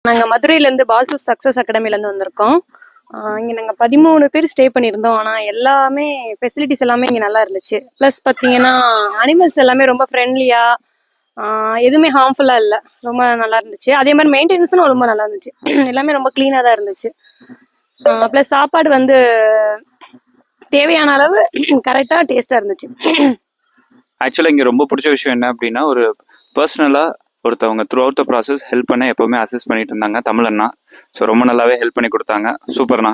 நாங்கள் மதுரையிலேருந்து பால்சூஸ் சக்ஸஸ் அகாடமிலேருந்து வந்திருக்கோம். இங்கே நாங்கள் 13 பேர் ஸ்டே பண்ணியிருந்தோம். ஆனால் எல்லாமே ஃபெசிலிட்டிஸ் எல்லாமே இங்கே நல்லா இருந்துச்சு. ப்ளஸ் பார்த்தீங்கன்னா அனிமல்ஸ் எல்லாமே ரொம்ப ஃப்ரெண்ட்லியாக, எதுவுமே ஹார்ம்ஃபுல்லாக இல்லை, ரொம்ப நல்லா இருந்துச்சு. அதே மாதிரி மெயின்டெனன்ஸும் ரொம்ப நல்லா இருந்துச்சு. எல்லாமே ரொம்ப க்ளீனாக தான் இருந்துச்சு. ப்ளஸ் சாப்பாடு வந்து தேவையான அளவு கரெக்டாக டேஸ்ட்டாக இருந்துச்சு. ஆக்சுவலாக இங்கே ரொம்ப பிடிச்ச விஷயம் என்ன அப்படின்னா, ஒரு பர்சனலாக ஒருத்தவங்க through out the process help பண்ண எப்போவுமே அசிஸ்ட் பண்ணிட்டு இருந்தாங்க தமிழண்ணா. ஸோ ரொம்ப நல்லாவே ஹெல்ப் பண்ணி கொடுத்தாங்க. சூப்பர்ண்ணா.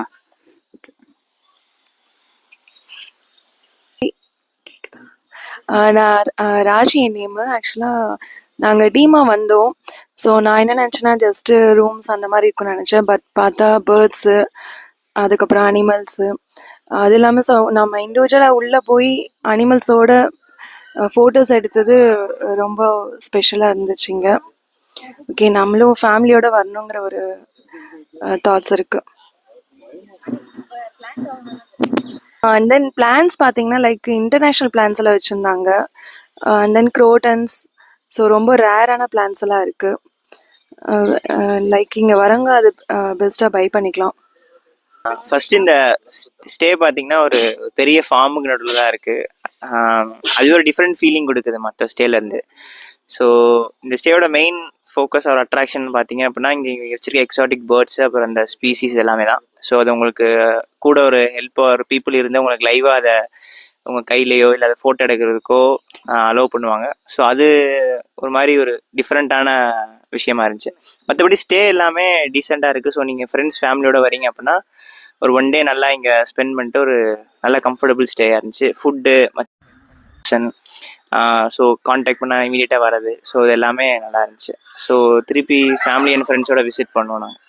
நான் ராஜி என் நேமு. ஆக்சுவலாக நாங்கள் டீமாக வந்தோம். ஸோ நான் என்ன நினச்சேன்னா ஜஸ்ட்டு ரூம்ஸ் அந்த மாதிரி இருக்கும்னு நினச்சேன். பட் பார்த்தா பேர்ட்ஸு, அதுக்கப்புறம் அனிமல்ஸு, அது இல்லாமல் ஸோ நம்ம இண்டிவிஜுவலாக உள்ளே போய் அனிமல்ஸோட ஃபோட்டோஸ் எடுத்தது ரொம்ப ஸ்பெஷலாக இருந்துச்சுங்க. ஓகே, நம்மளும் ஃபேமிலியோட வரணுங்கிற ஒரு தாட்ஸ் இருக்குது. அண்ட் தென் பிளான்ஸ் பார்த்தீங்கன்னா லைக் இன்டர்நேஷ்னல் பிளான்ஸ் எல்லாம் வச்சுருந்தாங்க. அண்ட் தென் குரோட்டன்ஸ், ஸோ ரொம்ப ரேரான பிளான்ஸ் எல்லாம் இருக்குது. லைக் இங்கே வரவங்க அது பெஸ்ட்டாக பை பண்ணிக்கலாம். ஃபர்ஸ்ட் இந்த ஸ்டே பார்த்தீங்கன்னா ஒரு பெரிய ஃபார்முக்கு நடுவில் தான் இருக்குது. அது ஒரு டிஃப்ரெண்ட் ஃபீலிங் கொடுக்குது மற்ற ஸ்டேலேருந்து. ஸோ இந்த ஸ்டேயோட மெயின் ஃபோக்கஸ் ஒரு அட்ராக்ஷன் பார்த்தீங்க அப்படின்னா இங்கே வச்சிருக்க எக்ஸாட்டிக் பேர்ட்ஸ், அப்புறம் அந்த ஸ்பீசிஸ் எல்லாமே தான். ஸோ அது உங்களுக்கு கூட ஒரு ஹெல்ப் ஒரு பீப்புள் இருந்து உங்களுக்கு லைவாக அதை உங்கள் கையிலையோ இல்லை அதை ஃபோட்டோ எடுக்கிறதுக்கோ அலோவ் பண்ணுவாங்க. ஸோ அது ஒரு மாதிரி ஒரு டிஃப்ரெண்ட்டான விஷயமா இருந்துச்சு. மற்றபடி ஸ்டே எல்லாமே டீசெண்டாக இருக்குது. ஸோ நீங்கள் ஃப்ரெண்ட்ஸ் ஃபேமிலியோட வரீங்க அப்படின்னா ஒரு ஒன் டே நல்லா இங்கே ஸ்பெண்ட் பண்ணிட்டு ஒரு நல்ல கம்ஃபர்டபுள் ஸ்டேயாக இருந்துச்சு. ஃபுட்டு ஸோ கான்டாக்ட் பண்ணால் இமீடியட்டாக வர்றது, ஸோ இது எல்லாமே நல்லா இருந்துச்சு. ஸோ திருப்பி ஃபேமிலி அண்ட் ஃப்ரெண்ட்ஸோட விசிட் பண்ணுவோம் நாங்கள்.